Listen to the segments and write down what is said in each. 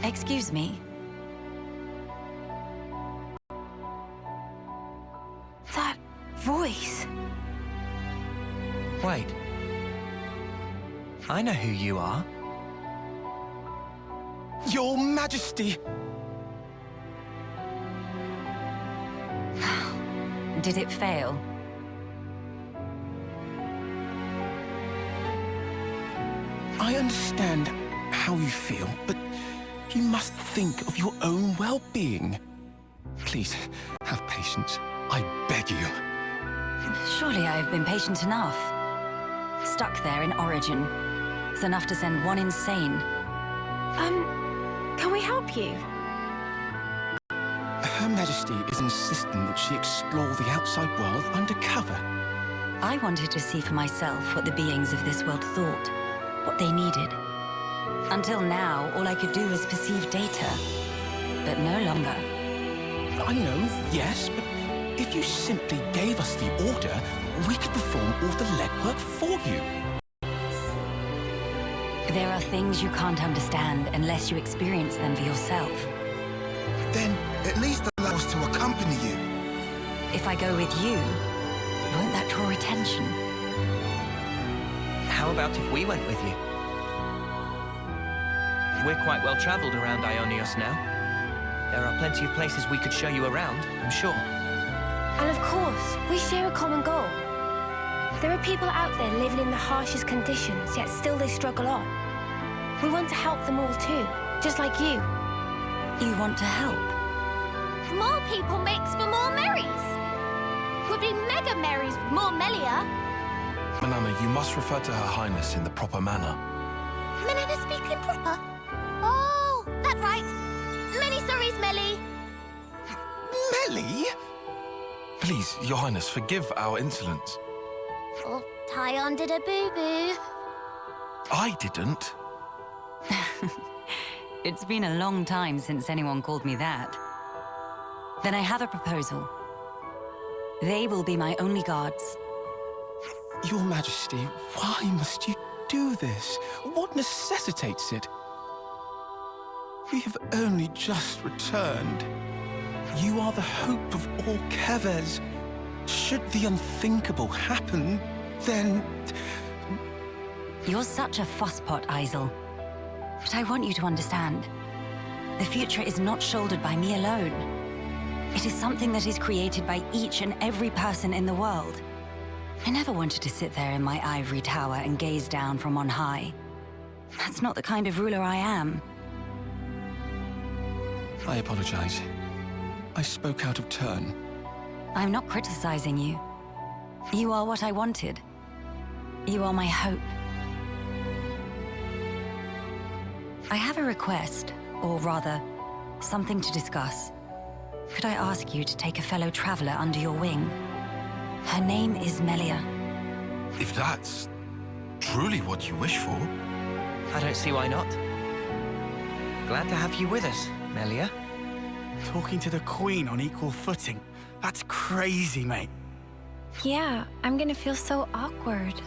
Excuse me. That voice. Wait. I know who you are. Your Majesty! Did it fail? I understand how you feel, but you must think of your own well-being. Please, have patience. I beg you. Surely I have been patient enough. Stuck there in Origin. It's enough to send one insane. Can we help you? Her Majesty is insisting that she explore the outside world undercover. I wanted to see for myself what the beings of this world thought, what they needed. Until now, all I could do was perceive data, but no longer. I know, yes, but if you simply gave us the order, we could perform all the legwork for you. There are things you can't understand unless you experience them for yourself. Then at least allow us to accompany you. If I go with you, won't that draw attention? How about if we went with you? We're quite well traveled around Ionios now. There are plenty of places we could show you around, I'm sure. And of course, we share a common goal. There are people out there living in the harshest conditions, yet still they struggle on. We want to help them all too, just like you. You want to help? More people makes for more merries. Would be mega merries with more Melia. Manana, you must refer to Her Highness in the proper manner. Manana speaking proper. Oh, that's right. Many sorries, Melly. Melia? Please, Your Highness, forgive our insolence. Oh, Tyon did a boo-boo. I didn't. It's been a long time since anyone called me that. Then I have a proposal. They will be my only guards. Your Majesty, why must you do this? What necessitates it? We have only just returned. You are the hope of all Kevers. Should the unthinkable happen, then... You're such a fusspot, Isel. But I want you to understand. The future is not shouldered by me alone. It is something that is created by each and every person in the world. I never wanted to sit there in my ivory tower and gaze down from on high. That's not the kind of ruler I am. I apologize. I spoke out of turn. I'm not criticizing you. You are what I wanted. You are my hope. I have a request, or rather, something to discuss. Could I ask you to take a fellow traveler under your wing? Her name is Melia. If that's truly what you wish for. I don't see why not. Glad to have you with us, Melia. Talking to the Queen on equal footing. That's crazy, mate. Yeah, I'm gonna feel so awkward.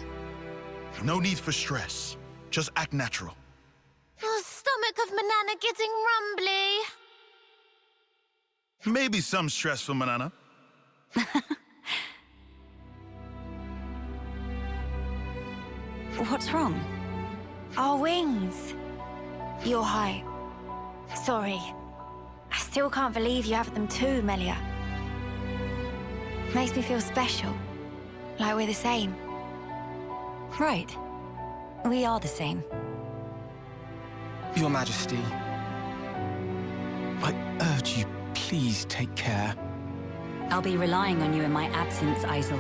No need for stress. Just act natural. Oh, stomach of Manana getting rumbly. Maybe some stress for Manana. What's wrong? Our wings. You're high. Sorry. I still can't believe you have them too, Melia. Makes me feel special. Like we're the same. Right. We are the same. Your Majesty, I urge you, please take care. I'll be relying on you in my absence, Isel.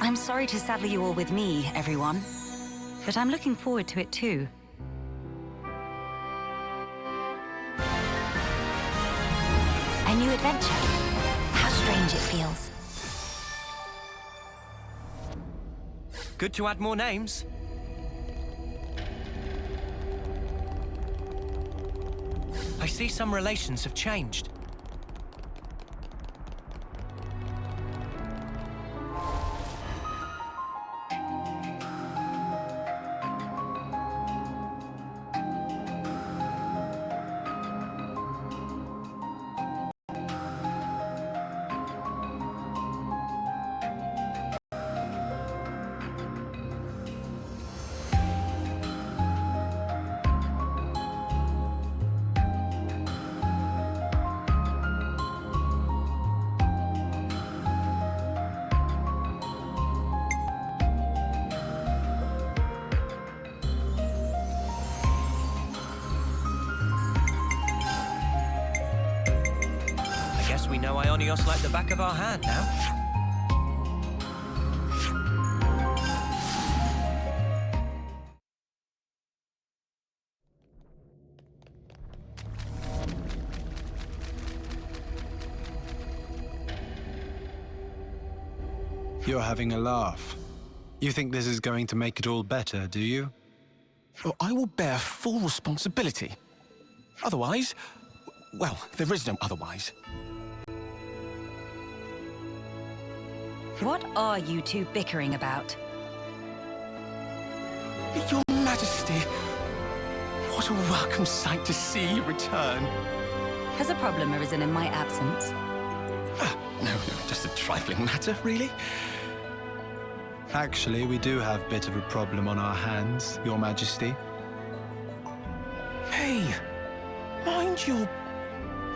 I'm sorry to saddle you all with me, everyone. But I'm looking forward to it too. A new adventure. How strange it feels. Good to add more names. I see some relations have changed. know Ionios like the back of our hand now. You're having a laugh. You think this is going to make it all better, do you? Well, I will bear full responsibility. Otherwise, well, there is no otherwise. What are you two bickering about? Your Majesty, what a welcome sight to see you return. Has a problem arisen in my absence? No, just a trifling matter, really. Actually, we do have a bit of a problem on our hands, Your Majesty. Hey, mind your...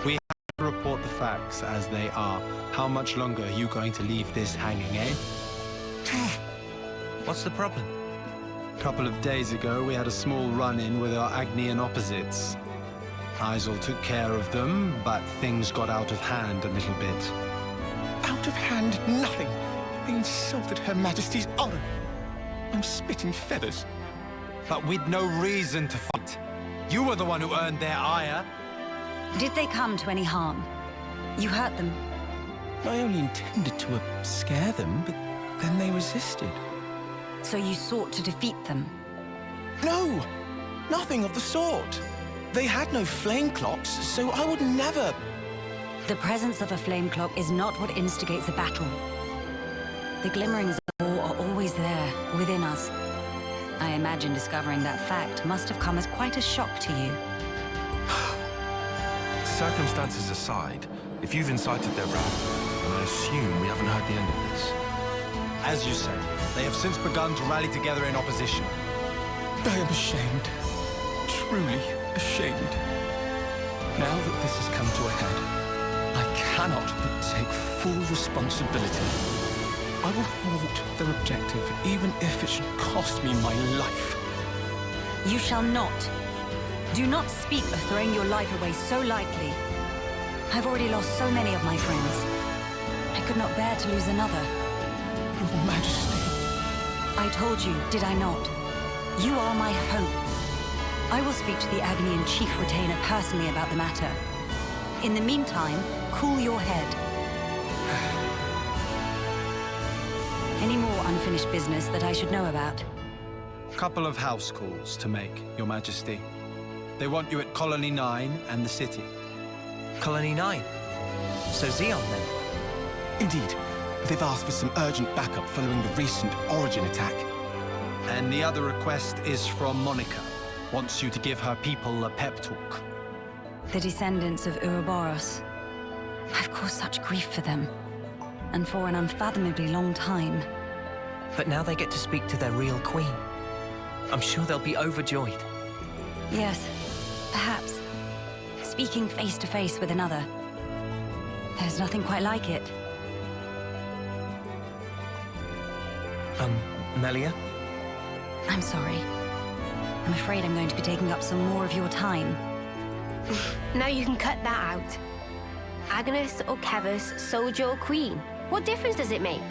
We have to report the facts as they are. How much longer are you going to leave this hanging, eh? What's the problem? A couple of days ago, we had a small run-in with our Agnian opposites. Isel took care of them, but things got out of hand a little bit. Out of hand, nothing. They insulted Her Majesty's honor. I'm spitting feathers. But we'd no reason to fight. You were the one who earned their ire. Did they come to any harm? You hurt them? I only intended to scare them, but then they resisted. So you sought to defeat them? No, nothing of the sort. They had no flame clocks, so I would never... The presence of a flame clock is not what instigates a battle. The glimmerings of war are always there, within us. I imagine discovering that fact must have come as quite a shock to you. Circumstances aside, if you've incited their wrath, then I assume we haven't heard the end of this. As you say, they have since begun to rally together in opposition. I am ashamed. Truly ashamed. Now that this has come to a head, I cannot but take full responsibility. I will thwart their objective, even if it should cost me my life. You shall not. Do not speak of throwing your life away so lightly. I've already lost so many of my friends. I could not bear to lose another. Your Majesty. I told you, did I not? You are my hope. I will speak to the Agnian Chief Retainer personally about the matter. In the meantime, cool your head. Any more unfinished business that I should know about? Couple of house calls to make, Your Majesty. They want you at Colony 9 and the city. Colony 9? So Xeon, then? Indeed. They've asked for some urgent backup following the recent Origin attack. And the other request is from Monica. Wants you to give her people a pep talk. The descendants of Ouroboros. I've caused such grief for them. And for an unfathomably long time. But now they get to speak to their real queen. I'm sure they'll be overjoyed. Yes, perhaps. Speaking face to face with another. There's nothing quite like it. Melia? I'm sorry. I'm afraid I'm going to be taking up some more of your time. Now you can cut that out. Agnes or Kevus, soldier or queen. What difference does it make?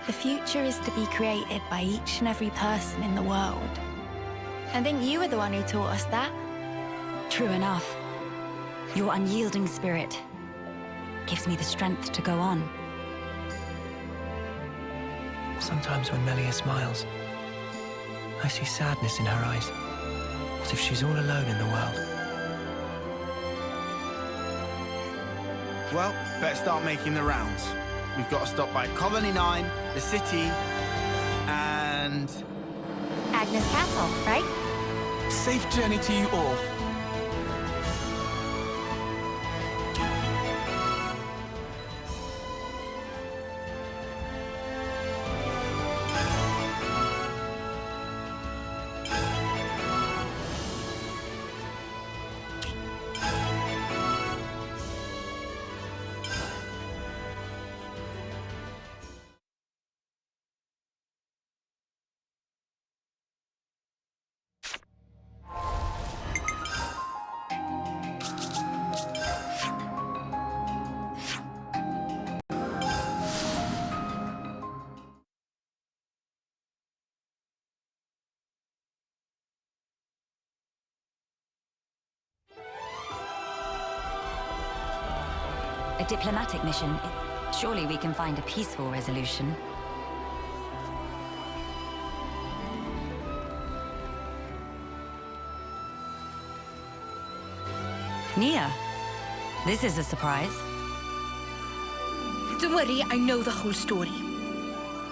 The future is to be created by each and every person in the world. I think you were the one who taught us that. True enough. Your unyielding spirit gives me the strength to go on. Sometimes when Melia smiles, I see sadness in her eyes, as if she's all alone in the world. Well, better start making the rounds. We've got to stop by Colony 9, the city, and... Agnes Castle, right? Safe journey to you all. A diplomatic mission. Surely we can find a peaceful resolution. Nia, this is a surprise. Don't worry, I know the whole story.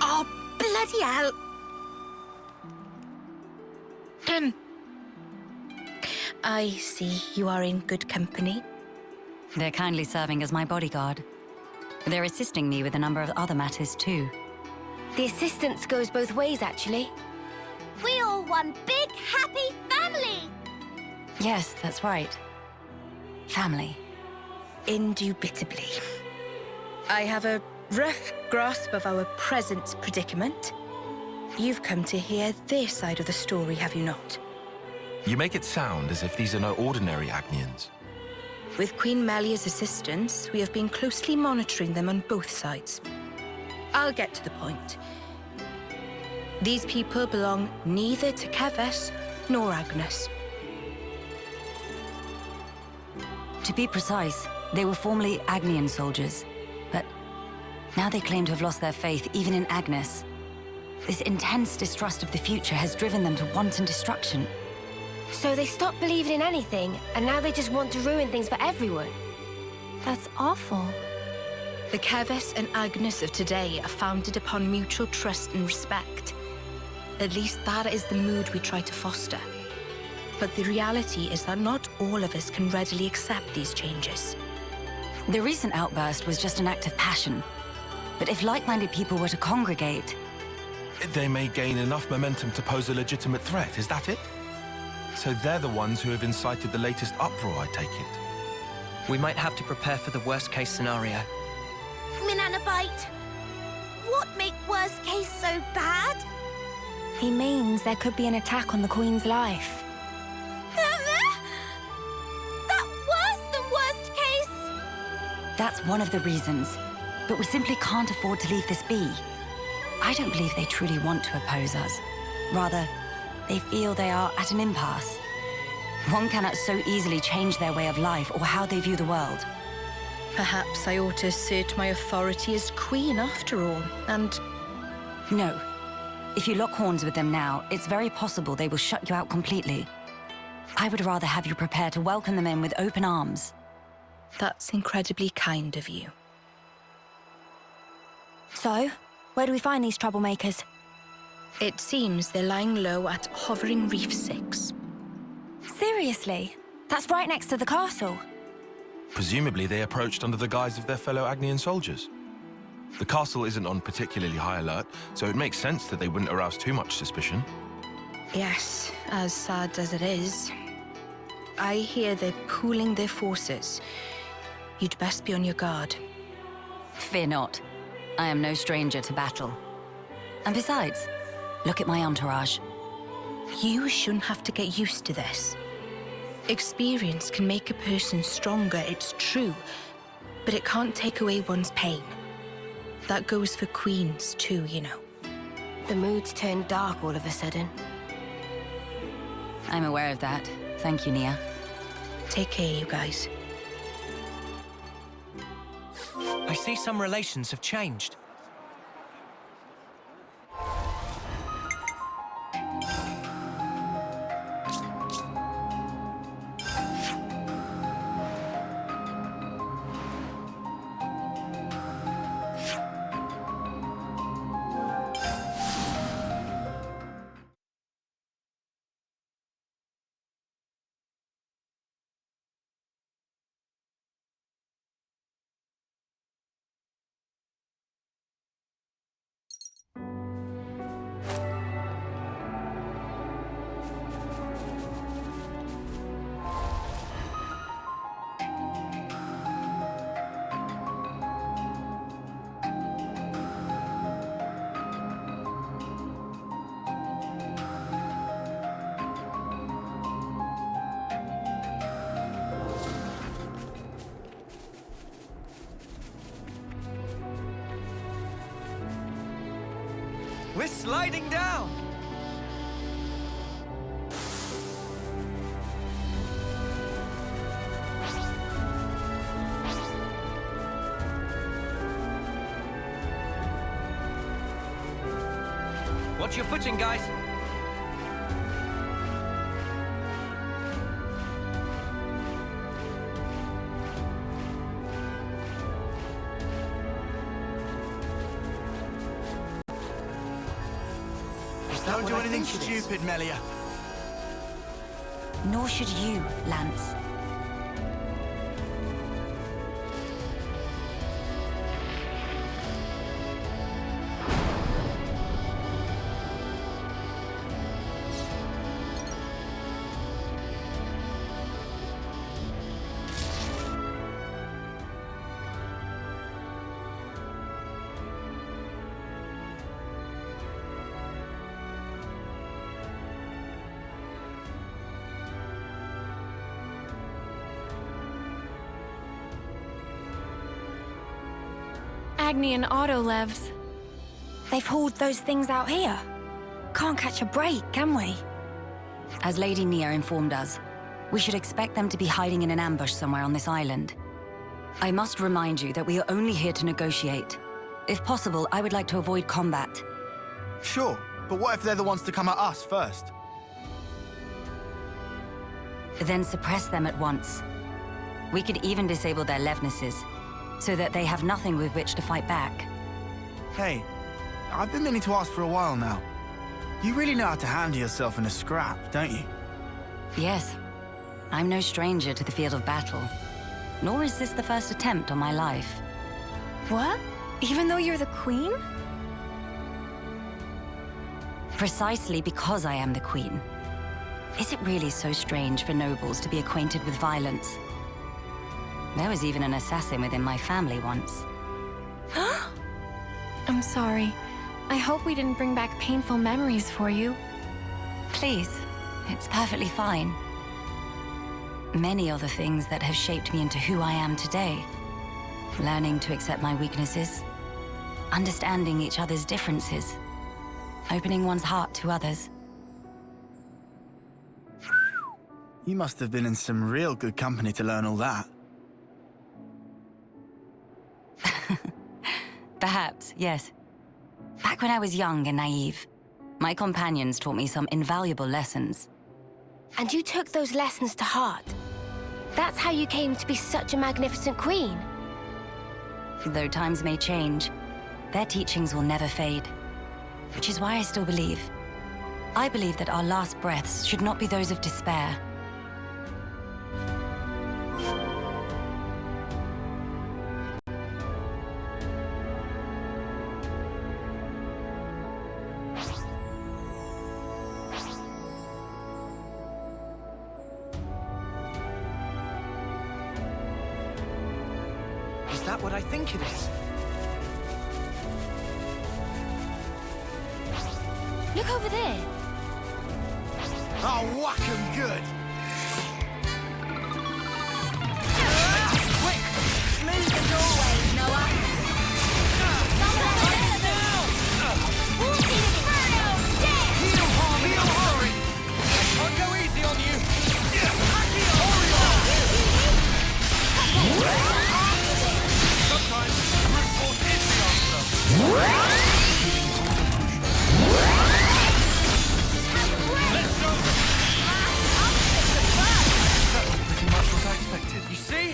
Oh, bloody hell! I see you are in good company. They're kindly serving as my bodyguard. They're assisting me with a number of other matters too. The assistance goes both ways, actually. We all one big, happy family! Yes, that's right. Family. Indubitably. I have a rough grasp of our present predicament. You've come to hear their side of the story, have you not? You make it sound as if these are no ordinary Agnians. With Queen Melia's assistance, we have been closely monitoring them on both sides. I'll get to the point. These people belong neither to Keves nor Agnes. To be precise, they were formerly Agnian soldiers, but now they claim to have lost their faith even in Agnes. This intense distrust of the future has driven them to wanton destruction. So they stopped believing in anything, and now they just want to ruin things for everyone. That's awful. The Keves and Agnes of today are founded upon mutual trust and respect. At least that is the mood we try to foster. But the reality is that not all of us can readily accept these changes. The recent outburst was just an act of passion. But if like-minded people were to congregate... They may gain enough momentum to pose a legitimate threat, is that it? So they're the ones who have incited the latest uproar, I take it. We might have to prepare for the worst-case scenario. Minanabite, what make worst case so bad? He means there could be an attack on the Queen's life. That worse than worst case? That's one of the reasons. But we simply can't afford to leave this be. I don't believe they truly want to oppose us. Rather, they feel they are at an impasse. One cannot so easily change their way of life or how they view the world. Perhaps I ought to assert my authority as queen after all, and... No. If you lock horns with them now, it's very possible they will shut you out completely. I would rather have you prepare to welcome them in with open arms. That's incredibly kind of you. So, where do we find these troublemakers? It seems they're lying low at Hovering Reef 6. Seriously? That's right next to the castle. Presumably they approached under the guise of their fellow Agnian soldiers. The castle isn't on particularly high alert, so it makes sense that they wouldn't arouse too much suspicion. Yes, as sad as it is. I hear they're pooling their forces. You'd best be on your guard. Fear not. I am no stranger to battle. And besides, look at my entourage. You shouldn't have to get used to this. Experience can make a person stronger, it's true, but it can't take away one's pain. That goes for queens too, you know. The mood's turned dark all of a sudden. I'm aware of that. Thank you, Nia. Take care, you guys. I see some relations have changed. We're sliding down! Watch your footing, guys. Don't do anything stupid, Melia. Nor should you, Lance. Agni and Autolevs. They've hauled those things out here. Can't catch a break, can we? As Lady Nia informed us, we should expect them to be hiding in an ambush somewhere on this island. I must remind you that we are only here to negotiate. If possible, I would like to avoid combat. Sure, but what if they're the ones to come at us first? Then suppress them at once. We could even disable their levnesses, so that they have nothing with which to fight back. Hey, I've been meaning to ask for a while now. You really know how to handle yourself in a scrap, don't you? Yes. I'm no stranger to the field of battle. Nor is this the first attempt on my life. What? Even though you're the queen? Precisely because I am the queen. Is it really so strange for nobles to be acquainted with violence? There was even an assassin within my family once. I'm sorry. I hope we didn't bring back painful memories for you. Please, it's perfectly fine. Many are the things that have shaped me into who I am today. Learning to accept my weaknesses, understanding each other's differences, opening one's heart to others. You must have been in some real good company to learn all that. Perhaps, yes. Back when I was young and naive, my companions taught me some invaluable lessons. And you took those lessons to heart. That's how you came to be such a magnificent queen. Though times may change, their teachings will never fade. Which is why I still believe. I believe that our last breaths should not be those of despair. Is that what I think it is? Look over there. Oh, whack 'em good! Quick! Smooth as always, Noah! Heal, Harmony! Sorry! I'll go easy on you! Sometimes brute force is the answer. Let's go! That was pretty much what I expected. You see?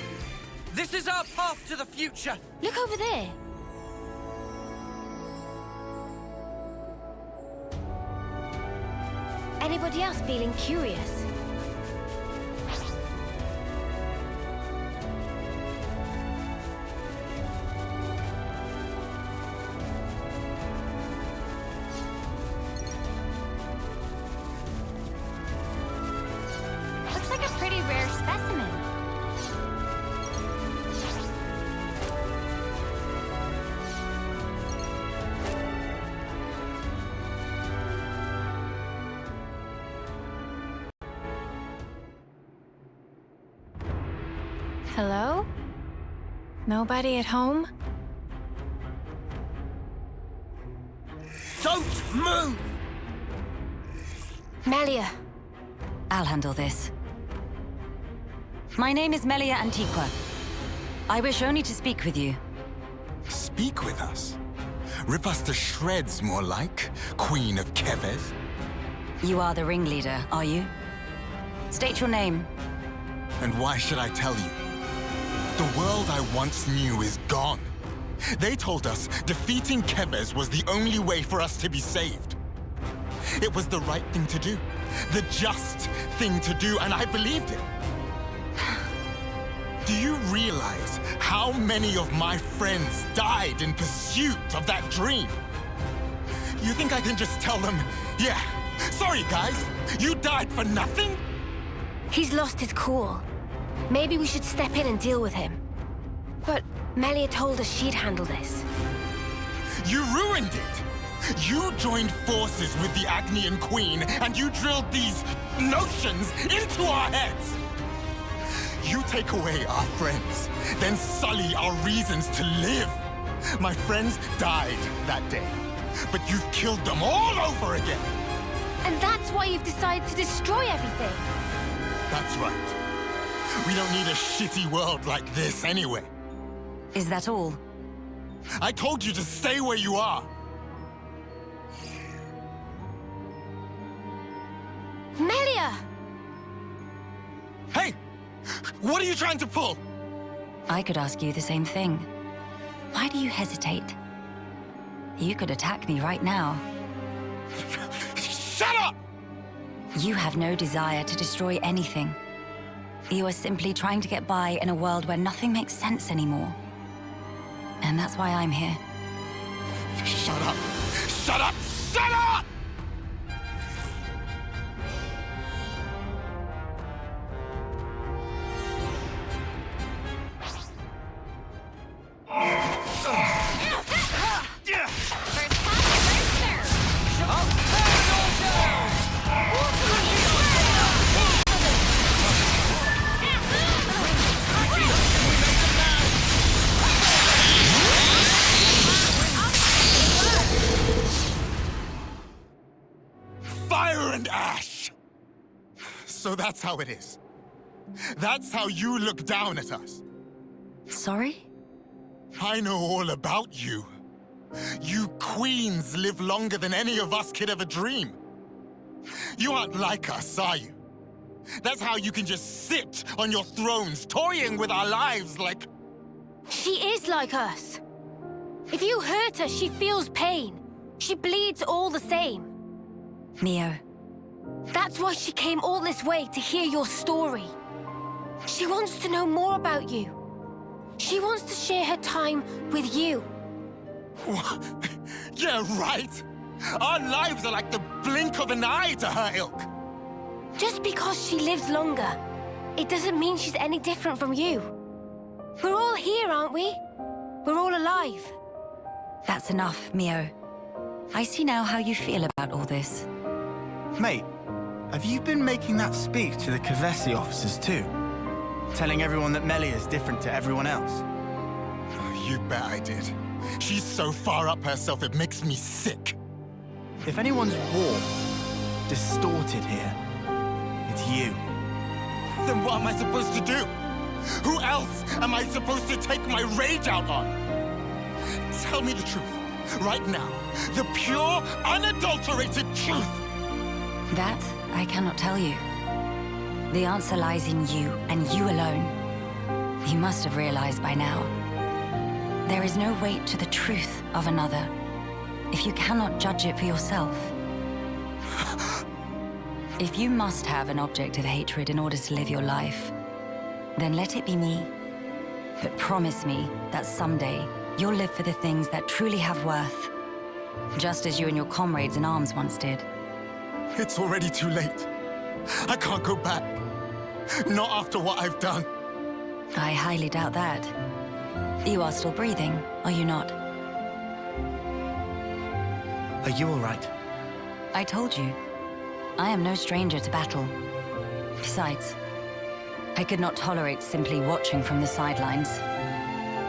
This is our path to the future. Look over there. Anybody else feeling curious? Looks like a pretty rare specimen. Hello? Nobody at home? Don't move! Melia. I'll handle this. My name is Melia Antiqua. I wish only to speak with you. Speak with us? Rip us to shreds, more like, Queen of Keves. You are the ringleader, are you? State your name. And why should I tell you? The world I once knew is gone. They told us defeating Keves was the only way for us to be saved. It was the right thing to do, the just thing to do, and I believed it. Do you realize how many of my friends died in pursuit of that dream? You think I can just tell them, yeah, sorry guys, you died for nothing? He's lost his cool. Maybe we should step in and deal with him. But Melia told us she'd handle this. You ruined it! You joined forces with the Agnian Queen, and you drilled these notions into our heads! You take away our friends, then sully our reasons to live. My friends died that day, but you've killed them all over again! And that's why you've decided to destroy everything! That's right. We don't need a shitty world like this anyway. Is that all? I told you to stay where you are! Melia! Hey! What are you trying to pull? I could ask you the same thing. Why do you hesitate? You could attack me right now. Shut up! You have no desire to destroy anything. You are simply trying to get by in a world where nothing makes sense anymore. And that's why I'm here. Shut up! Shut up! Shut up! Fire and ash! So that's how it is. That's how you look down at us. Sorry? I know all about you. You queens live longer than any of us could ever dream. You aren't like us, are you? That's how you can just sit on your thrones, toying with our lives like... She is like us. If you hurt her, she feels pain. She bleeds all the same. Neo. That's why she came all this way to hear your story. She wants to know more about you. She wants to share her time with you. What? Yeah, right. Our lives are like the blink of an eye to her ilk. Just because she lives longer, it doesn't mean she's any different from you. We're all here, aren't we? We're all alive. That's enough, Mio. I see now how you feel about all this. Mate, have you been making that speech to the Kevesi officers too? Telling everyone that Melia is different to everyone else? You bet I did. She's so far up herself it makes me sick. If anyone's warped, distorted here, it's you. Then what am I supposed to do? Who else am I supposed to take my rage out on? Tell me the truth, right now. The pure, unadulterated truth. That I cannot tell you. The answer lies in you, and you alone. You must have realized by now. There is no weight to the truth of another, if you cannot judge it for yourself. If you must have an object of hatred in order to live your life, then let it be me. But promise me that someday you'll live for the things that truly have worth, just as you and your comrades in arms once did. It's already too late. I can't go back. Not after what I've done. I highly doubt that. You are still breathing, are you not? Are you all right? I told you. I am no stranger to battle. Besides, I could not tolerate simply watching from the sidelines.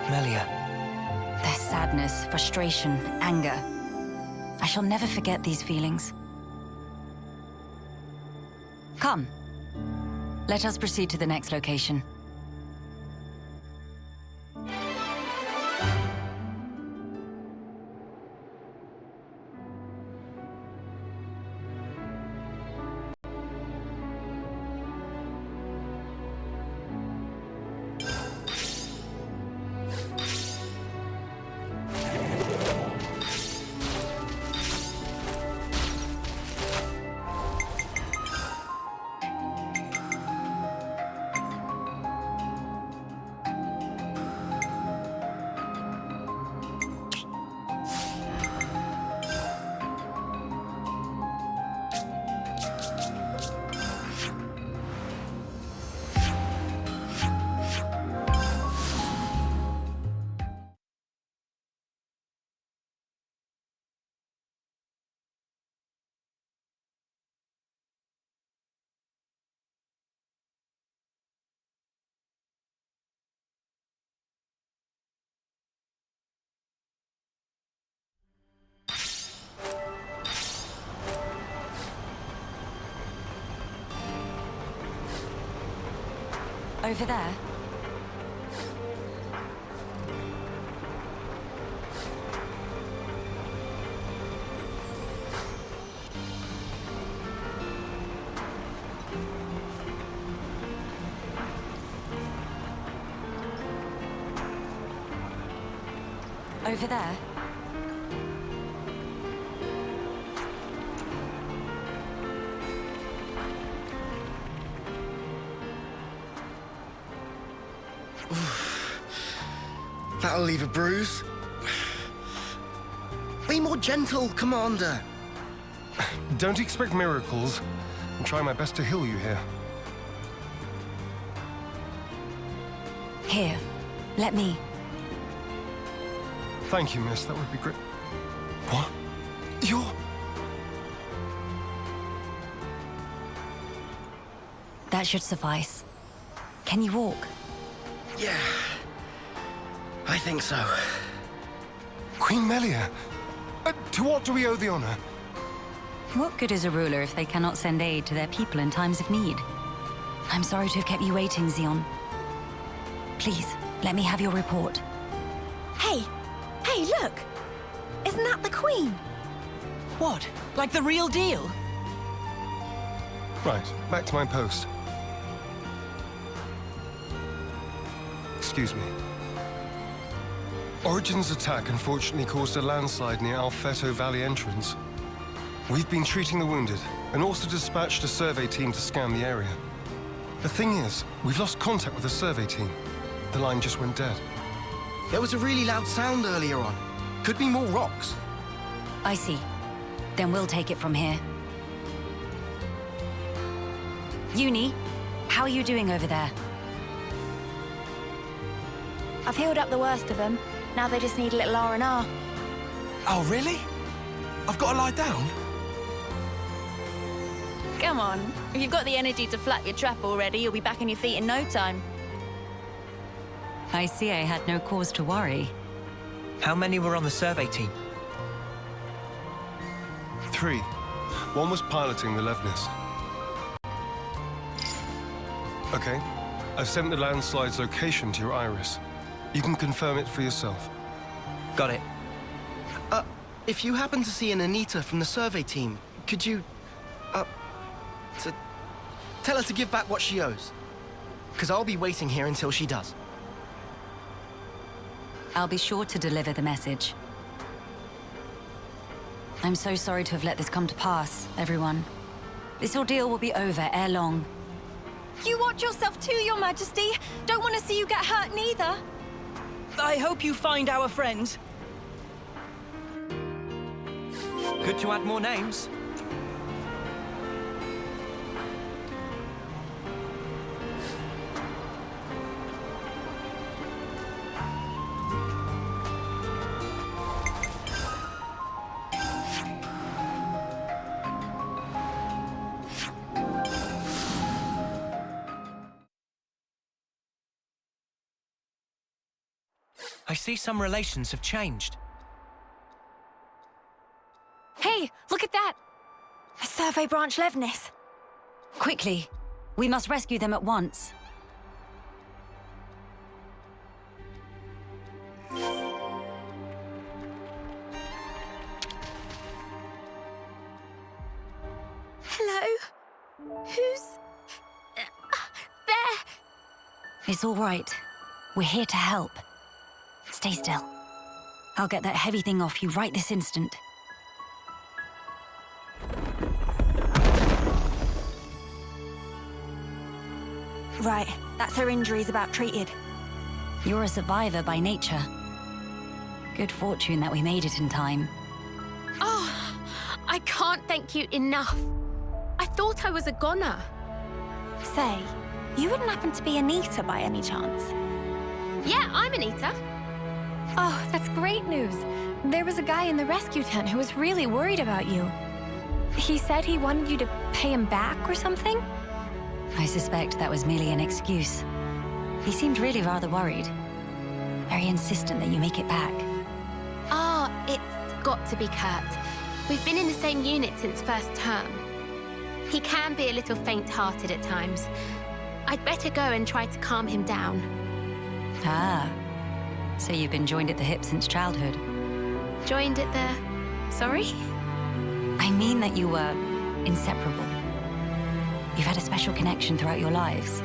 Melia. Their sadness, frustration, anger. I shall never forget these feelings. Come. Let us proceed to the next location. Over there? Over there? That'll leave a bruise. Be more gentle, Commander. Don't expect miracles. I'm trying my best to heal you here. Here, let me. Thank you, miss. That would be great. What? You're... That should suffice. Can you walk? Yeah, I think so. Queen Melia, to what do we owe the honor? What good is a ruler if they cannot send aid to their people in times of need? I'm sorry to have kept you waiting, Xeon. Please, let me have your report. Hey! Hey, look! Isn't that the Queen? What? Like the real deal? Right, back to my post. Excuse me. Origin's attack unfortunately caused a landslide near Alfeto Valley entrance. We've been treating the wounded, and also dispatched a survey team to scan the area. The thing is, we've lost contact with the survey team. The line just went dead. There was a really loud sound earlier on. Could be more rocks. I see. Then we'll take it from here. Uni, how are you doing over there? I've healed up the worst of them. Now they just need a little R&R. Oh, really? I've got to lie down? Come on. If you've got the energy to flap your trap already, you'll be back on your feet in no time. I see I had no cause to worry. How many were on the survey team? 3. One was piloting the Levnis. Okay. I've sent the landslide's location to your iris. You can confirm it for yourself. Got it. If you happen to see an Anita from the survey team, could you... tell her to give back what she owes. Because I'll be waiting here until she does. I'll be sure to deliver the message. I'm so sorry to have let this come to pass, everyone. This ordeal will be over ere long. You watch yourself too, Your Majesty. Don't want to see you get hurt neither. I hope you find our friends. Good to add more names. I see some relations have changed. Hey, look at that! A survey branch Levnis. Quickly, we must rescue them at once. Hello? Who's... there? It's all right. We're here to help. Stay still. I'll get that heavy thing off you right this instant. Right, that's her injuries about treated. You're a survivor by nature. Good fortune that we made it in time. Oh, I can't thank you enough. I thought I was a goner. Say, you wouldn't happen to be Anita by any chance? Yeah, I'm Anita. Oh, that's great news. There was a guy in the rescue tent who was really worried about you. He said he wanted you to pay him back or something? I suspect that was merely an excuse. He seemed really rather worried. Very insistent that you make it back. Ah, it's got to be Kurt. We've been in the same unit since first term. He can be a little faint-hearted at times. I'd better go and try to calm him down. Ah, so you've been joined at the hip since childhood? Joined at the... Sorry? I mean that you were inseparable. You've had a special connection throughout your lives.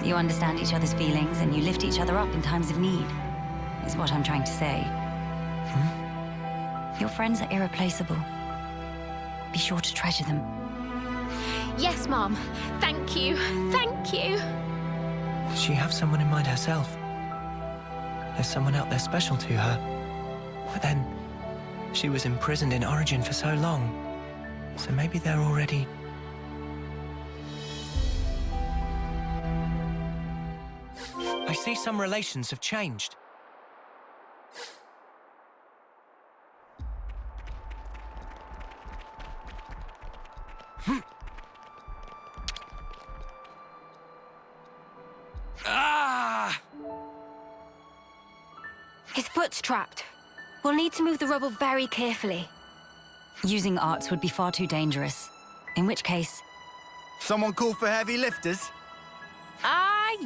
You understand each other's feelings and you lift each other up in times of need, is what I'm trying to say. Your friends are irreplaceable. Be sure to treasure them. Yes, Mom. Thank you. Thank you. Does she have someone in mind herself? There's someone out there special to her. But then, she was imprisoned in Origin for so long. So maybe they're already... I see some relations have changed. His foot's trapped. We'll need to move the rubble very carefully. Using arts would be far too dangerous. In which case... Someone call for heavy lifters?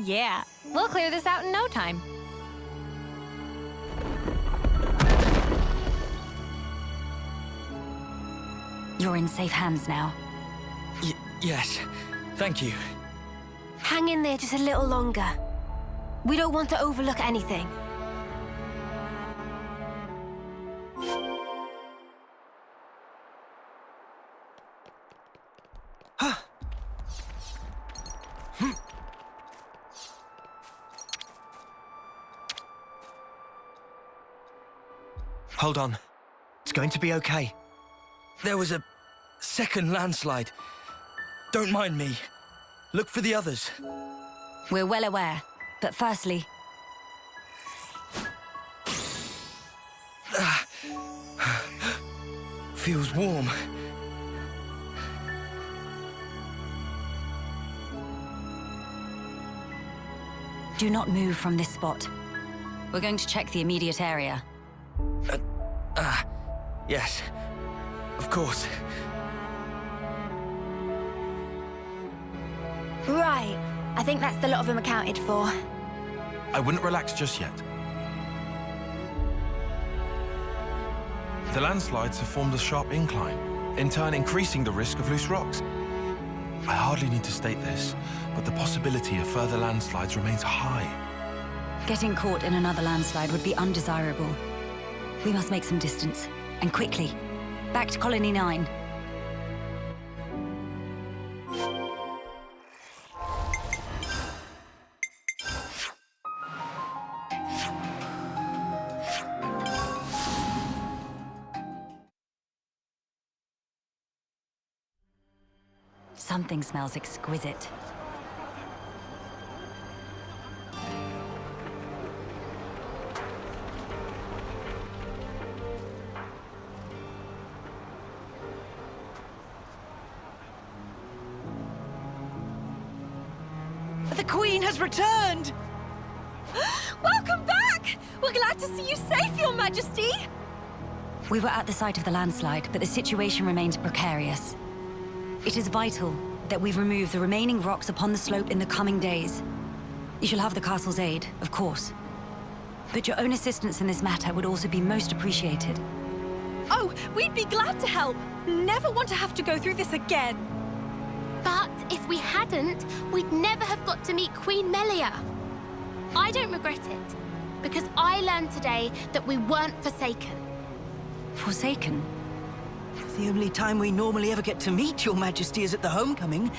Yeah. We'll clear this out in no time. You're in safe hands now. Yes. Thank you. Hang in there just a little longer. We don't want to overlook anything. Hold on. It's going to be okay. There was a second landslide. Don't mind me. Look for the others. We're well aware, but firstly... Feels warm. Do not move from this spot. We're going to check the immediate area. Yes. Of course. Right. I think that's the lot of them accounted for. I wouldn't relax just yet. The landslides have formed a sharp incline, in turn increasing the risk of loose rocks. I hardly need to state this, but the possibility of further landslides remains high. Getting caught in another landslide would be undesirable. We must make some distance, and quickly. Back to Colony 9. Something smells exquisite. The Queen has returned! Welcome back! We're glad to see you safe, Your Majesty! We were at the site of the landslide, but the situation remains precarious. It is vital that we remove the remaining rocks upon the slope in the coming days. You shall have the castle's aid, of course. But your own assistance in this matter would also be most appreciated. Oh, we'd be glad to help. Never want to have to go through this again. But if we hadn't, we'd never have got to meet Queen Melia. I don't regret it, because I learned today that we weren't forsaken. Forsaken? The only time we normally ever get to meet Your Majesty is at the homecoming.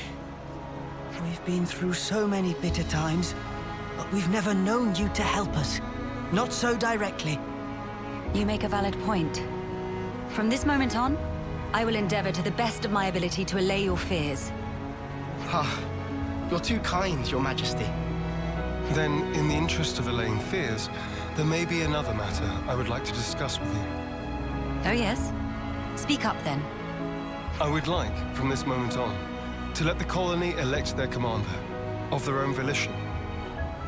We've been through so many bitter times, but we've never known you to help us. Not so directly. You make a valid point. From this moment on, I will endeavor to the best of my ability to allay your fears. You're too kind, Your Majesty. Then, in the interest of allaying fears, there may be another matter I would like to discuss with you. Oh yes? Speak up then. I would like, from this moment on, to let the colony elect their commander, of their own volition.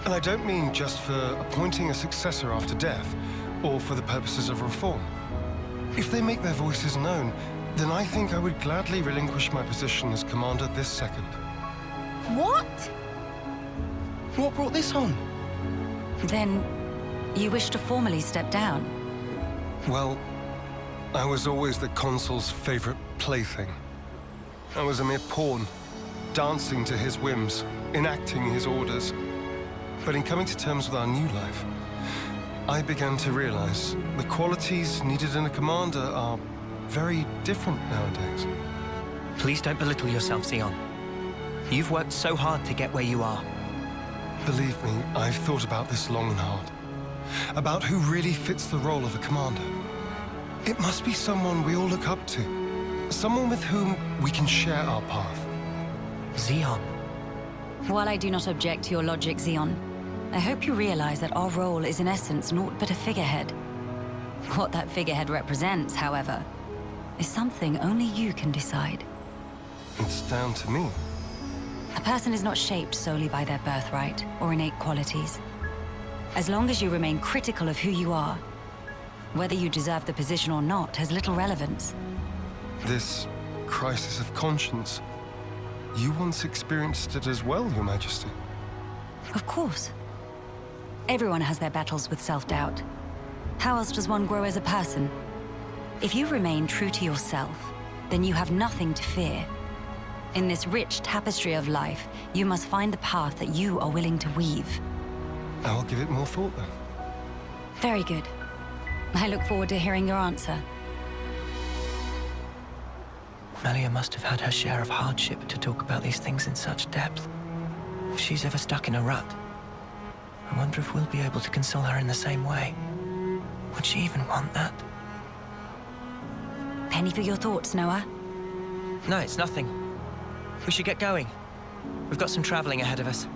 And I don't mean just for appointing a successor after death, or for the purposes of reform. If they make their voices known, then I think I would gladly relinquish my position as commander this second. What? What brought this on? Then, you wish to formally step down? Well, I was always the consul's favorite plaything. I was a mere pawn, dancing to his whims, enacting his orders. But in coming to terms with our new life, I began to realize the qualities needed in a commander are very different nowadays. Please don't belittle yourself, Xeon. You've worked so hard to get where you are. Believe me, I've thought about this long and hard. About who really fits the role of a commander. It must be someone we all look up to. Someone with whom we can share our path. Xeon. While I do not object to your logic, Xeon, I hope you realize that our role is in essence naught but a figurehead. What that figurehead represents, however, is something only you can decide. It's down to me. A person is not shaped solely by their birthright or innate qualities. As long as you remain critical of who you are, whether you deserve the position or not has little relevance. This crisis of conscience, you once experienced it as well, Your Majesty. Of course. Everyone has their battles with self-doubt. How else does one grow as a person? If you remain true to yourself, then you have nothing to fear. In this rich tapestry of life, you must find the path that you are willing to weave. I'll give it more thought then. Very good. I look forward to hearing your answer. Melia must have had her share of hardship to talk about these things in such depth. If she's ever stuck in a rut, I wonder if we'll be able to console her in the same way. Would she even want that? Penny for your thoughts, Noah? No, it's nothing. We should get going. We've got some traveling ahead of us.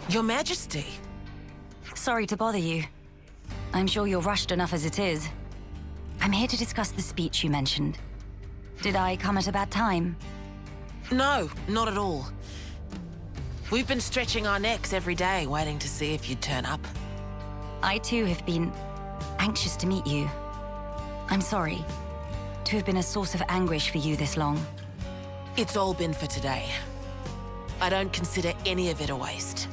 Your Majesty. Sorry to bother you. I'm sure you're rushed enough as it is. I'm here to discuss the speech you mentioned. Did I come at a bad time? No, not at all. We've been stretching our necks every day, waiting to see if you'd turn up. I too have been anxious to meet you. I'm sorry to have been a source of anguish for you this long. It's all been for today. I don't consider any of it a waste.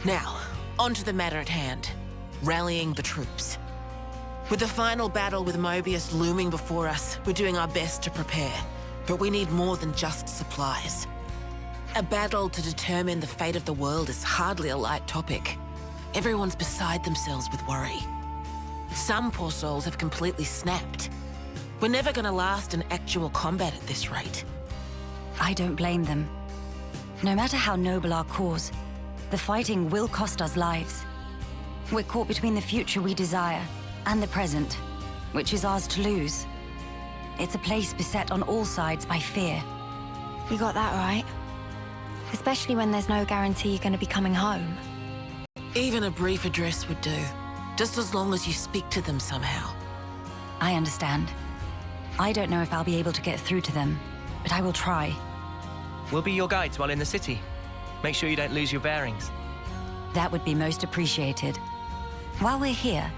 Now, on to the matter at hand. Rallying the troops. With the final battle with Mobius looming before us, we're doing our best to prepare. But we need more than just supplies. A battle to determine the fate of the world is hardly a light topic. Everyone's beside themselves with worry. Some poor souls have completely snapped. We're never gonna last in actual combat at this rate. I don't blame them. No matter how noble our cause, the fighting will cost us lives. We're caught between the future we desire and the present, which is ours to lose. It's a place beset on all sides by fear. You got that right. Especially when there's no guarantee you're going to be coming home. Even a brief address would do, just as long as you speak to them somehow. I understand. I don't know if I'll be able to get through to them, but I will try. We'll be your guides while in the city. Make sure you don't lose your bearings. That would be most appreciated. While we're here,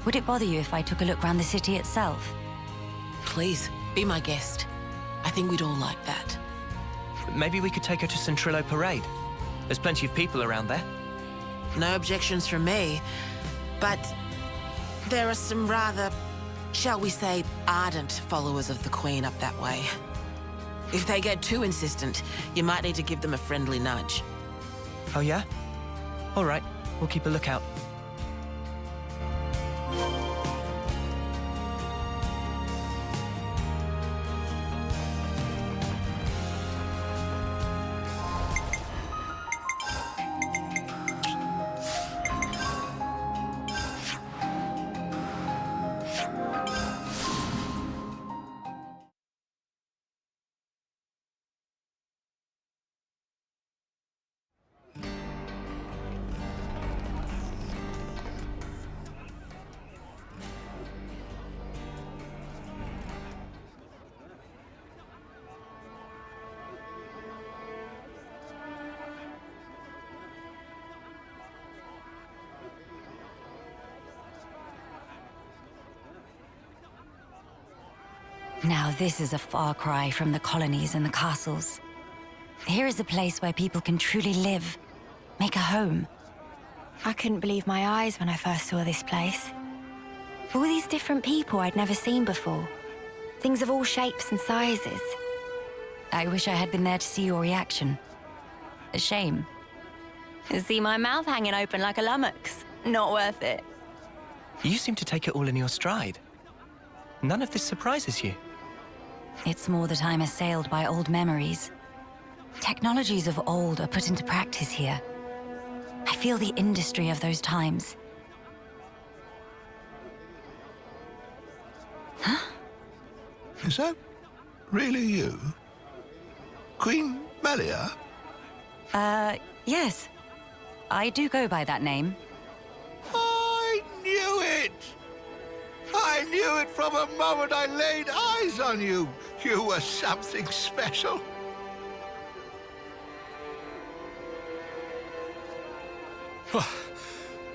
would it bother you if I took a look around the city itself? Please, be my guest. I think we'd all like that. Maybe we could take her to Centrillo Parade. There's plenty of people around there. No objections from me, but there are some rather, shall we say, ardent followers of the Queen up that way. If they get too insistent, you might need to give them a friendly nudge. Oh yeah? All right, we'll keep a lookout. Now this is a far cry from the colonies and the castles. Here is a place where people can truly live, make a home. I couldn't believe my eyes when I first saw this place. All these different people I'd never seen before. Things of all shapes and sizes. I wish I had been there to see your reaction. A shame. See my mouth hanging open like a lummox. Not worth it. You seem to take it all in your stride. None of this surprises you. It's more that I'm assailed by old memories. Technologies of old are put into practice here. I feel the industry of those times. Huh? Is that really you? Queen Melia? Yes. I do go by that name. I knew it! I knew it from the moment I laid eyes on you. You were something special.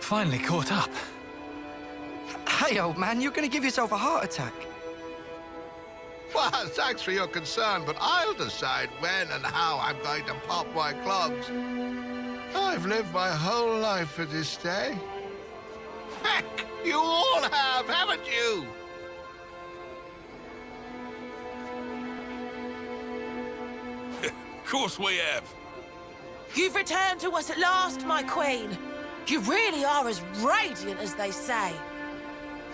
Finally caught up. Hey, old man, you're gonna give yourself a heart attack. Well, thanks for your concern, but I'll decide when and how I'm going to pop my clogs. I've lived my whole life for this day. Heck, you all have, haven't you? Of course we have. You've returned to us at last, my queen. You really are as radiant as they say.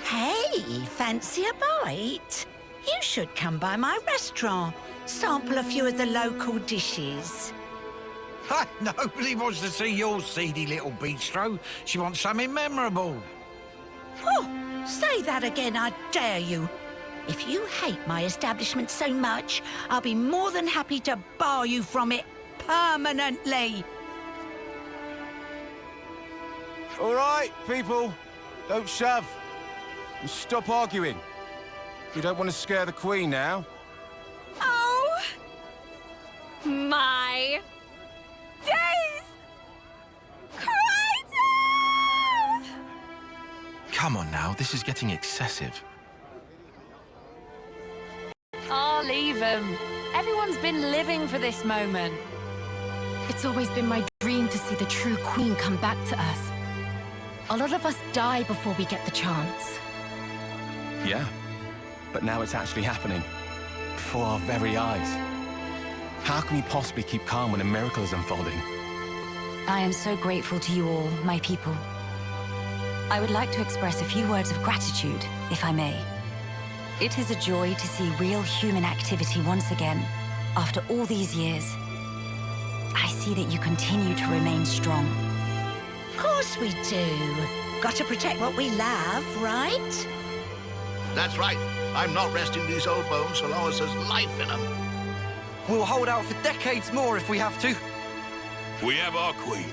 Hey, fancy a bite? You should come by my restaurant. Sample a few of the local dishes. Nobody wants to see your seedy little bistro. She wants something memorable. Oh, say that again, I dare you. If you hate my establishment so much, I'll be more than happy to bar you from it permanently. All right, people. Don't shove. And stop arguing. We don't want to scare the Queen now. Oh! My days! Crichton! Come on now, this is getting excessive. Oh, leave him. Everyone's been living for this moment. It's always been my dream to see the true Queen come back to us. A lot of us die before we get the chance. Yeah, but now it's actually happening. Before our very eyes. How can we possibly keep calm when a miracle is unfolding? I am so grateful to you all, my people. I would like to express a few words of gratitude, if I may. It is a joy to see real human activity once again, after all these years. I see that you continue to remain strong. Of course we do. Got to protect what we love, right? That's right. I'm not resting these old bones so long as there's life in them. We'll hold out for decades more if we have to. We have our queen,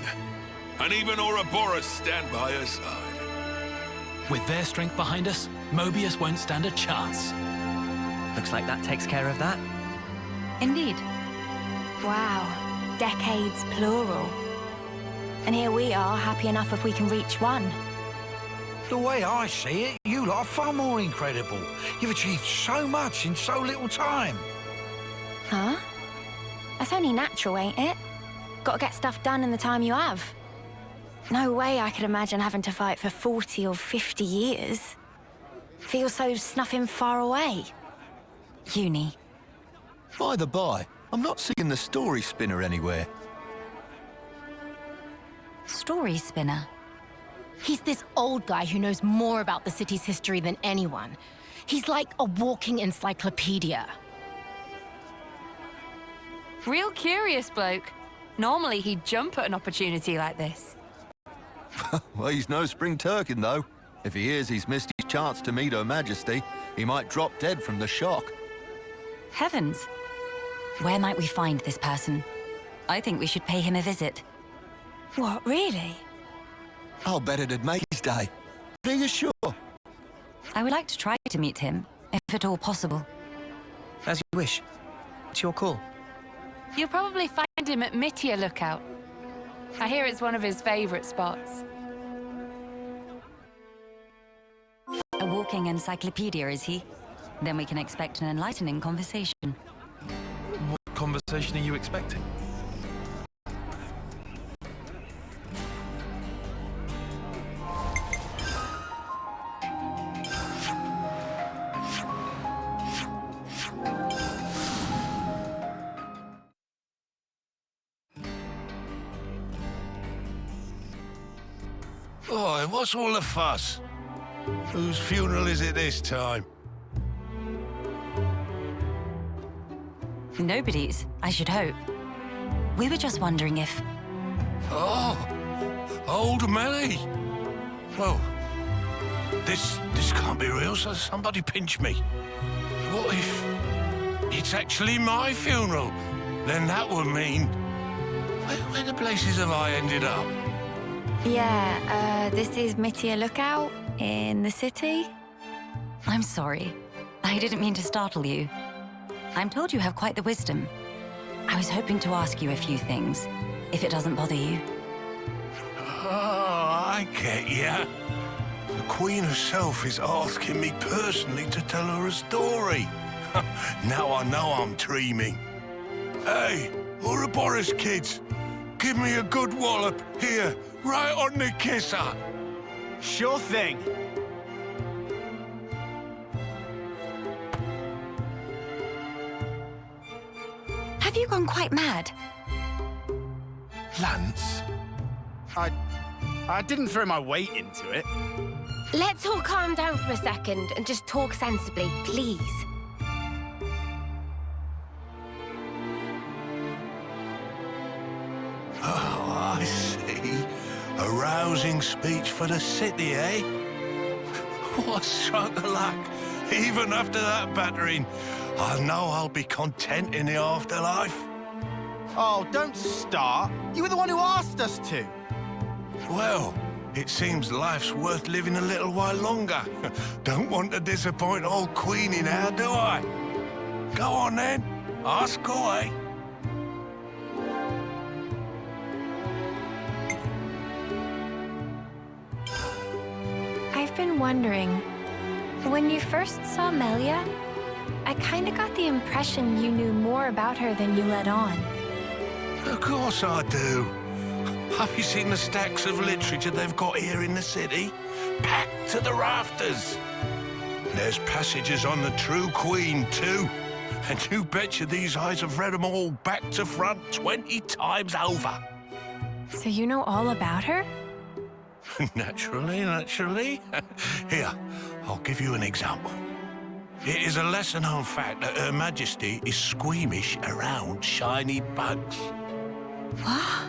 and even Ouroboros stand by her side. With their strength behind us, Mobius won't stand a chance. Looks like that takes care of that. Indeed. Wow. Decades plural. And here we are, happy enough if we can reach one. The way I see it, you lot are far more incredible. You've achieved so much in so little time. Huh? That's only natural, ain't it? Gotta get stuff done in the time you have. No way I could imagine having to fight for 40 or 50 years. Feels so snuffing far away. Uni. By the by, I'm not seeing the story spinner anywhere. Story spinner? He's this old guy who knows more about the city's history than anyone. He's like a walking encyclopedia. Real curious bloke. Normally he'd jump at an opportunity like this. Well, he's no spring turkin, though. If he hears he's missed his chance to meet Her Majesty, he might drop dead from the shock. Heavens. Where might we find this person? I think we should pay him a visit. What, really? I'll bet it'd make his day. Are you sure? I would like to try to meet him, if at all possible. As you wish. It's your call. You'll probably find him at Melia Lookout. I hear it's one of his favorite spots. A walking encyclopedia, is he? Then we can expect an enlightening conversation. What conversation are you expecting? Oi, what's all the fuss? Whose funeral is it this time? Nobody's, I should hope. We were just wondering if... Oh, old Melia. Well, this can't be real, so somebody pinch me. What if it's actually my funeral? Then that would mean... Where the places have I ended up? Yeah, this is Melia Lookout in the city. I'm sorry. I didn't mean to startle you. I'm told you have quite the wisdom. I was hoping to ask you a few things, if it doesn't bother you. Oh, I get ya. The Queen herself is asking me personally to tell her a story. Now I know I'm dreaming. Hey, Ouroboros kids, give me a good wallop here, right on the kisser. Sure thing. Have you gone quite mad? Lance? I didn't throw my weight into it. Let's all calm down for a second and just talk sensibly, please. Oh, I see. A rousing speech for the city, eh? What a stroke of luck. Even after that battering, I know I'll be content in the afterlife. Oh, don't start. You were the one who asked us to. Well, it seems life's worth living a little while longer. Don't want to disappoint old Queenie now, do I? Go on then, ask away. I've been wondering, when you first saw Melia, I kinda got the impression you knew more about her than you let on. Of course I do. Have you seen the stacks of literature they've got here in the city? Packed to the rafters. There's passages on the true Queen, too. And you betcha these eyes have read them all back to front 20 times over. So you know all about her? Naturally. Here, I'll give you an example. It is a lesser-known fact that Her Majesty is squeamish around shiny bugs. What?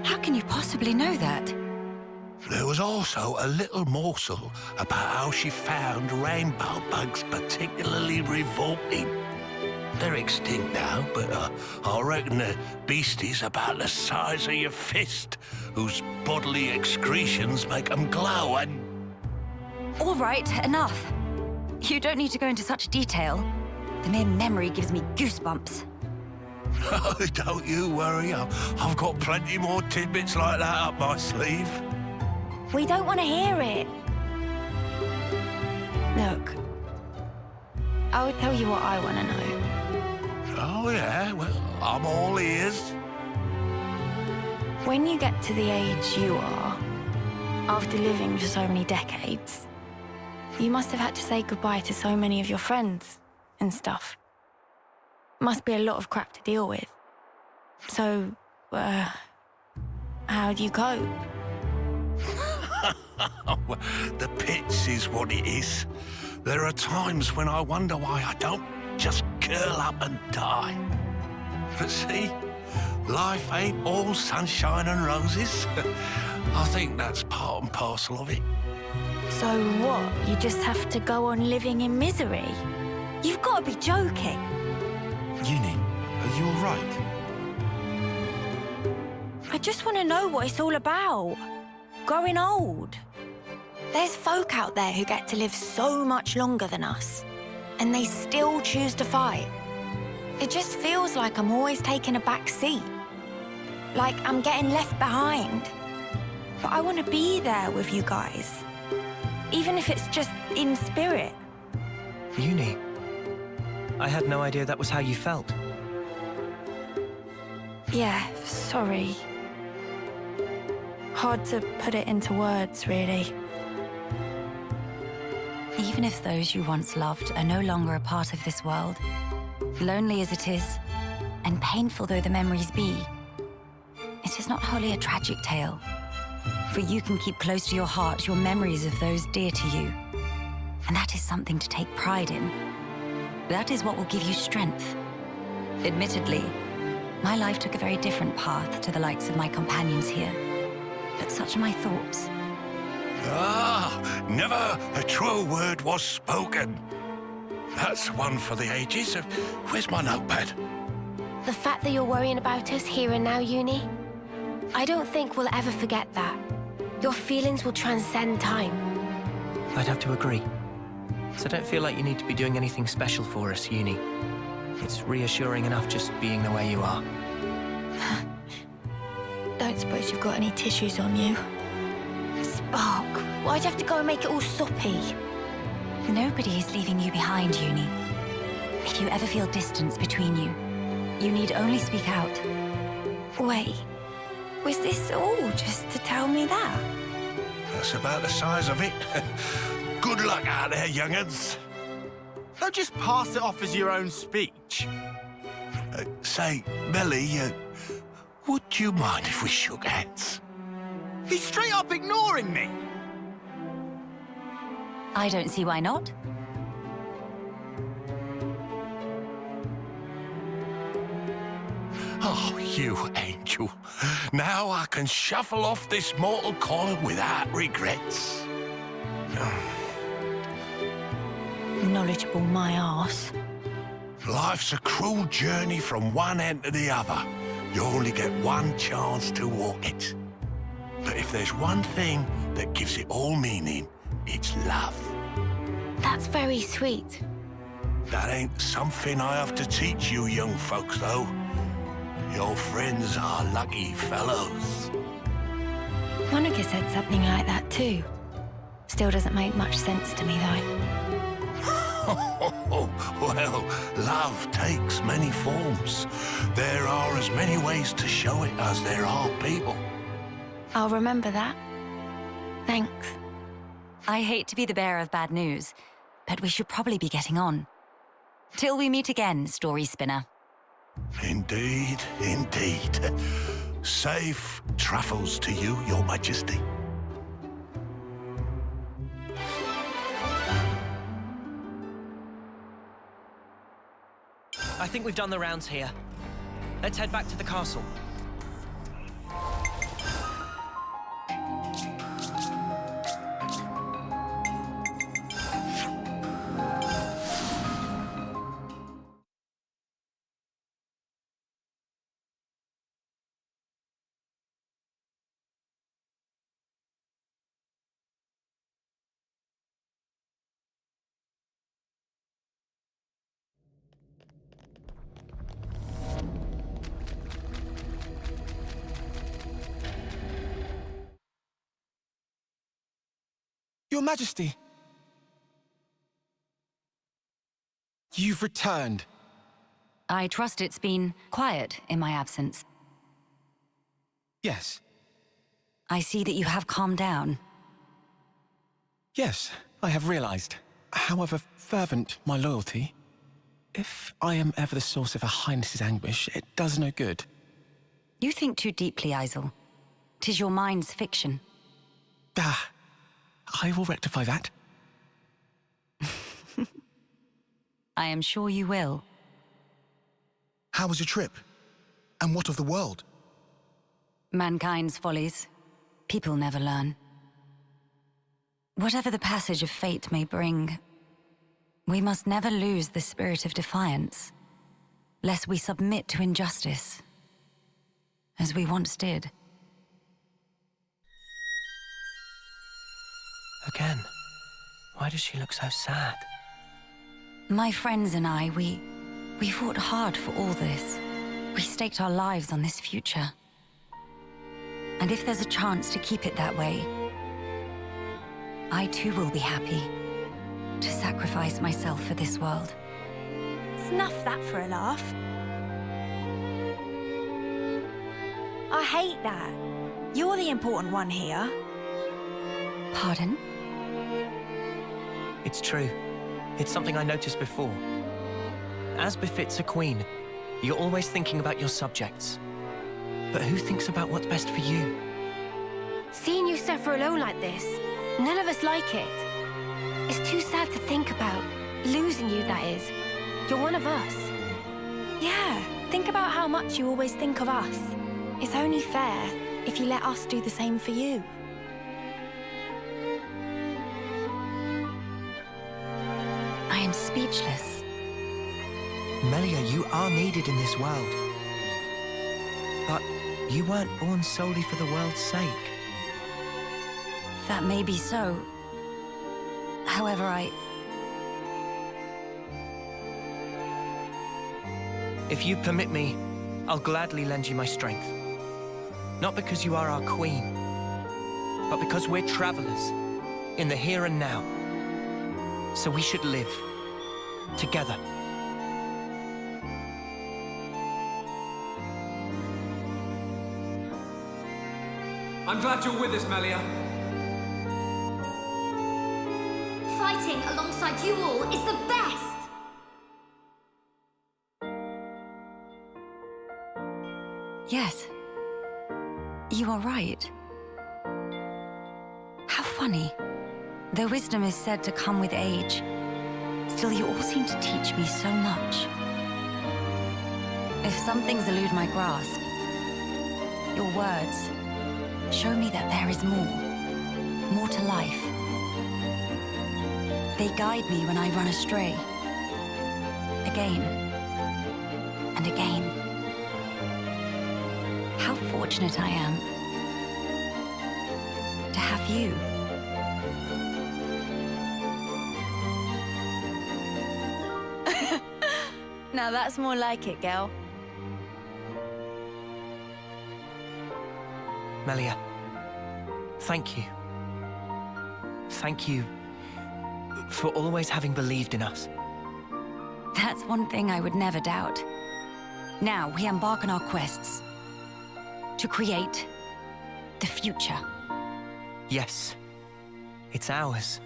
How can you possibly know that? There was also a little morsel about how she found rainbow bugs particularly revolting. They're extinct now, but I reckon they're beasties about the size of your fist, whose bodily excretions make them glow and... All right, enough. You don't need to go into such detail. The mere memory gives me goosebumps. Oh, don't you worry. I've got plenty more tidbits like that up my sleeve. We don't want to hear it. Look, I will tell you what I want to know. Oh, yeah? Well, I'm all ears. When you get to the age you are, after living for so many decades, you must have had to say goodbye to so many of your friends and stuff. Must be a lot of crap to deal with. So, how do you cope? The pits is what it is. There are times when I wonder why I don't just curl up and die. But see, life ain't all sunshine and roses. I think that's part and parcel of it. So what, you just have to go on living in misery? You've got to be joking. Uni, are you all right? I just want to know what it's all about. Growing old. There's folk out there who get to live so much longer than us, and they still choose to fight. It just feels like I'm always taking a back seat. Like I'm getting left behind. But I want to be there with you guys. Even if it's just in spirit. Uni. I had no idea that was how you felt. Yeah, sorry. Hard to put it into words, really. Even if those you once loved are no longer a part of this world, lonely as it is, and painful though the memories be, it is not wholly a tragic tale. For you can keep close to your heart your memories of those dear to you. And that is something to take pride in. That is what will give you strength. Admittedly, my life took a very different path to the likes of my companions here. But such are my thoughts. Ah, never a truer word was spoken. That's one for the ages. Where's my notepad? The fact that you're worrying about us here and now, Uni, I don't think we'll ever forget that. Your feelings will transcend time. I'd have to agree. So don't feel like you need to be doing anything special for us, Uni. It's reassuring enough just being the way you are. Don't suppose you've got any tissues on you? Spark, why'd you have to go and make it all soppy? Nobody is leaving you behind, Uni. If you ever feel distance between you, you need only speak out. Wait, was this all just to tell me that? That's about the size of it. Good luck out there, young'uns. Don't just pass it off as your own speech. Say, Melia, would you mind if we shook hands? He's straight up ignoring me. I don't see why not. Oh, you angel. Now I can shuffle off this mortal coil without regrets. Knowledgeable my arse. Life's a cruel journey from one end to the other. You only get one chance to walk it. But if there's one thing that gives it all meaning, it's love. That's very sweet. That ain't something I have to teach you young folks, though. Your friends are lucky fellows. Monica said something like that too. Still doesn't make much sense to me, though. Well, love takes many forms. There are as many ways to show it as there are people. I'll remember that. Thanks. I hate to be the bearer of bad news, but we should probably be getting on. Till we meet again, story spinner. Indeed, indeed. Safe travels to you, Your Majesty. I think we've done the rounds here. Let's head back to the castle. Your Majesty! You've returned. I trust it's been quiet in my absence. Yes. I see that you have calmed down. Yes, I have realized. However fervent my loyalty, if I am ever the source of Her Highness's anguish, it does no good. You think too deeply, Isel. 'Tis your mind's fiction. Ah, I will rectify that. I am sure you will. How was your trip? And what of the world? Mankind's follies. People never learn. Whatever the passage of fate may bring, we must never lose the spirit of defiance, lest we submit to injustice, as we once did. Again, why does she look so sad? My friends and I, we fought hard for all this. We staked our lives on this future. And if there's a chance to keep it that way, I too will be happy to sacrifice myself for this world. Snuff that for a laugh. I hate that. You're the important one here. Pardon? It's true. It's something I noticed before. As befits a queen, you're always thinking about your subjects. But who thinks about what's best for you? Seeing you suffer alone like this, none of us like it. It's too sad to think about. Losing you, that is. You're one of us. Yeah, think about how much you always think of us. It's only fair if you let us do the same for you. I am speechless. Melia, you are needed in this world. But you weren't born solely for the world's sake. That may be so. However, If you permit me, I'll gladly lend you my strength. Not because you are our queen, but because we're travelers in the here and now. So we should live together. I'm glad you're with us, Melia. Fighting alongside you all is the best! yes. You are right. How funny. Though wisdom is said to come with age, still you all seem to teach me so much. If some things elude my grasp, your words show me that there is more to life. They guide me when I run astray, again and again. How fortunate I am to have you. Now that's more like it, girl. Melia, thank you. Thank you for always having believed in us. That's one thing I would never doubt. Now we embark on our quests to create the future. Yes, it's ours.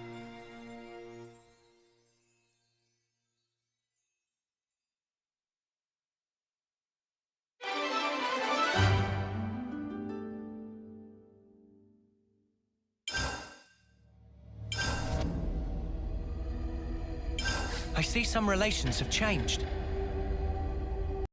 I see some relations have changed.